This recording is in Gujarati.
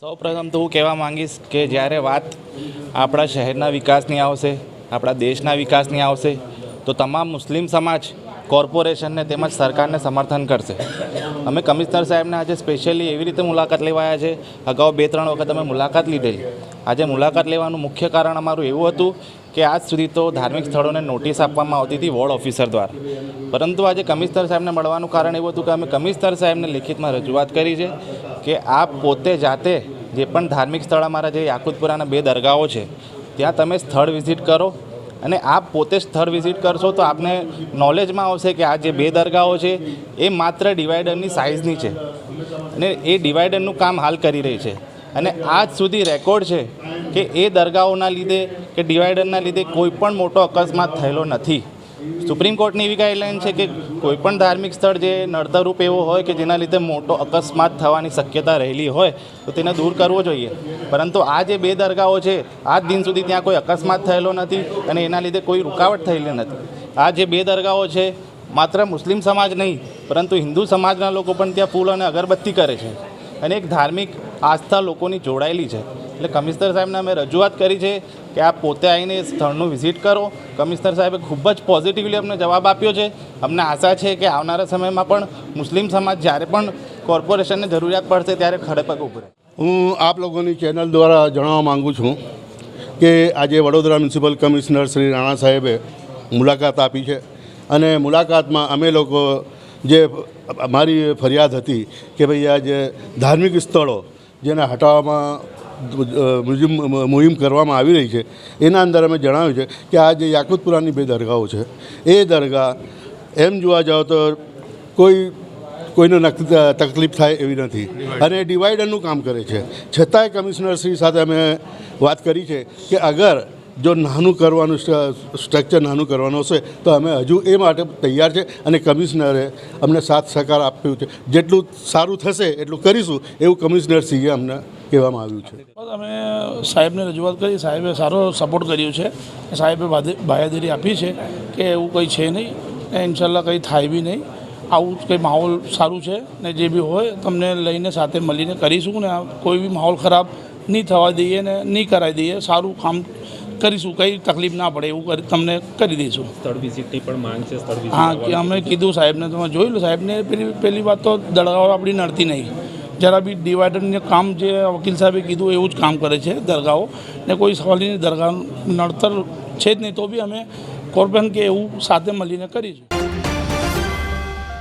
સૌપ્રથમ તો હું કહેવા માંગીશ કે જ્યારે વાત આપણા શહેરના વિકાસની આવશે, આપણા દેશના વિકાસની આવશે તો તમામ મુસ્લિમ સમાજ કોર્પોરેશનને તેમજ સરકારને સમર્થન કરશે। અમે કમિશનર સાહેબને આજે સ્પેશિયલી એવી રીતે મુલાકાત લેવા આવ્યા છે। અગાઉ 2-3 વખત અમે મુલાકાત લીધેલી। આજે મુલાકાત લેવાનું મુખ્ય કારણ અમારું એવું હતું કે આજ સુધી તો ધાર્મિક સ્થળોને નોટિસ આપવામાં આવતી હતી વોર્ડ ઓફિસર દ્વારા, પરંતુ આજે કમિશનર સાહેબને મળવાનું કારણ એવું હતું કે અમે કમિશનર સાહેબને લિખિતમાં રજૂઆત કરી છે કે આપ પોતે જાતે જે પણ ધાર્મિક સ્થળ અમારા જે યાકુતપુરાના 2 દરગાહો છે ત્યાં તમે સ્થળ વિઝિટ કરો અને આપ પોતે સ્થળ વિઝિટ કરશો તો આપને નોલેજમાં આવશે કે આ જે 2 દરગાહો છે એ માત્ર ડિવાઈડરની સાઇઝની છે અને એ ડિવાઈડરનું કામ હાલ કરી રહી છે અને આજ સુધી રેકોર્ડ છે કે એ દરગાહોના લીધે કે ડિવાઈડરના લીધે કોઈ પણ મોટો અકસ્માત થયેલો નથી। સુપ્રીમ કોર્ટની એવી ગાઈડલાઇન છે કે કોઈપણ ધાર્મિક સ્થળ જે નડતરરૂપ એવો હોય કે જેના લીધે મોટો અકસ્માત થવાની શક્યતા રહેલી હોય તો તેને દૂર કરવો જોઈએ, પરંતુ આ જે 2 દરગાહો છે આજ દિન સુધી ત્યાં કોઈ અકસ્માત થયેલો નથી અને એના લીધે કોઈ રૂકાવટ થયેલી નથી। આ જે 2 દરગાહો છે માત્ર મુસ્લિમ સમાજ નહીં પરંતુ હિન્દુ સમાજના લોકો પણ ત્યાં ફૂલ અને અગરબત્તી કરે છે અને એક ધાર્મિક આસ્થા લોકોની જોડાયેલી છે। એટલે કમિશનર સાહેબને અમે રજૂઆત કરી છે કે આપ પોતે આવીને સ્થળનું વિઝિટ કરો। કમિશનર સાહેબે ખૂબ જ પોઝિટિવલી અમને જવાબ આપ્યો છે। અમને આશા છે કે આવનારા સમયમાં પણ મુસ્લિમ સમાજ જ્યારે પણ કોર્પોરેશનને જરૂરિયાત પડશે ત્યારે ખડે પગ ઊભું રહે। હું આપ લોકોની ચેનલ દ્વારા જણાવવા માગું છું કે આજે વડોદરા મ્યુનિસિપલ કમિશનર શ્રી રાણા સાહેબે મુલાકાત આપી છે અને મુલાકાતમાં અમે લોકો જે અમારી ફરિયાદ હતી કે ભાઈ આ જે ધાર્મિક સ્થળો જેને હટાવવામાં મુહિમ કરવામાં આવી રહી છે એના અંદર અમે જણાવ્યું છે કે આ જે યાકુતપુરાની 2 દરગાહો છે એ દરગાહ એમ જોવા જાઓ તો કોઈને તકલીફ થાય એવી નથી અને ડિવાઈડરનું કામ કરે છે। છતાંય કમિશનર શ્રી સાથે અમે વાત કરી છે કે અગર જો નાનું કરવાનું સ્ટ્રક્ચર નાનું કરવાનું હશે તો અમે હજુ એ માટે તૈયાર છે અને કમિશનરે અમને સાથ સહકાર આપ્યું છે। જેટલું સારું થશે એટલું કરીશું એવું કમિશનરશ્રીએ અમને કહેવામાં આવ્યું છે। અમે સાહેબને રજૂઆત કરી, સાહેબે સારો સપોર્ટ કર્યો છે, સાહેબે બાંહેધરી આપી છે કે એવું કંઈ છે નહીં ને ઇન્શાલ્લાહ કંઈ થાય બી નહીં, આવું કંઈ માહોલ સારું છે ને જે બી હોય તમને લઈને સાથે મળીને કરીશું ને કોઈ બી માહોલ ખરાબ નહીં થવા દઈએ ને નહીં કરાવી દઈએ, સારું કામ કરીશું, કંઈ તકલીફ ના પડે એવું તમને કરી દઈશું। સ્થળ વિઝિટની પણ માંગ છે? સ્થળ વિઝિટ હા, કે અમે કીધું સાહેબને, તમે જોઈ લો સાહેબને પહેલી વાત તો દરગાહો આપણી નડતી નહીં, જરા બી ડિવાઈડરને કામ જે વકીલ સાહેબે કીધું એવું જ કામ કરે છે દરગાહો ને કોઈ સવાલની દરગાહ નડતર છે જ નહીં, તો બી અમે કોર્પોરેશન કે એવું સાથે મળીને કરીશું।